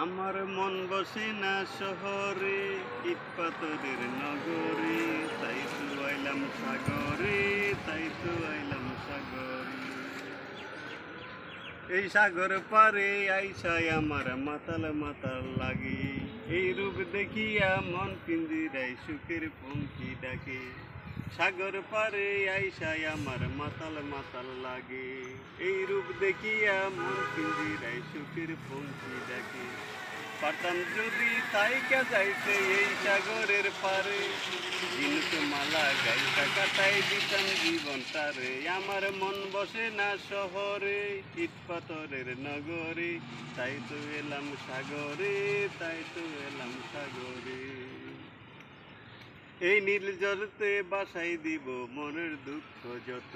আমার মন বসে না শহরে, ইট পাথরের নগরে, তাই তো আইলাম সাগরে, তাই তো আইলাম সাগরে। এই সাগর পারে আইসায় আমার মাতাল মাতাল লাগে, এই রূপ দেখিয়া মন পিঞ্জিরায় সুখের পঙ্খী ডাকে। সাগর পারে আইসায় আমার মাতাল মাতাল লাগে, এই রূপ দেখিয়া মন পিঞ্জিরায় সুখের পঙ্খী ডাকে। পারতাম যদি তাইকা যাইতে এই সাগরের পারে, ঝিনুক মালা গাইতা কাটাই দিতাম জীবনটারে। আমার মন বসে না শহরে, ইট পাথরের নগরে, তাই তো এলাম সাগরে, তাই তো এলাম সাগরে। এই নীল জলতে বাসাই দিব মনের দুঃখ যত,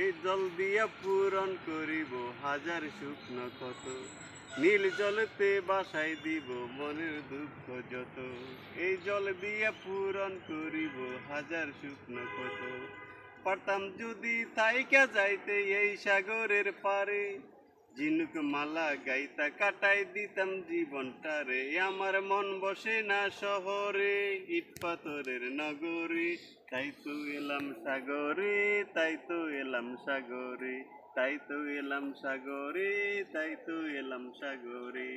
এই জল দিয়া পূরণ করিব হাজার শুকনো ক্ষত। নীল জলতে বাসাই দিব মনের দুঃখ যত, এই জল দিয়া পূরণ করিব হাজার শুকনো ক্ষত। পারতাম যদি তাইকা যাইতে এই সাগরের পারে, ঝিনুক মালা গাইতা কাটাই দিতাম জীবনটারে। আমার মন বসে না শহরে, ইট পাথরের নগরে, তাই তো এলাম সাগরে, তাই তো এলাম সাগরে, তাই তো এলাম সাগরে, তাই তো এলাম সাগরে।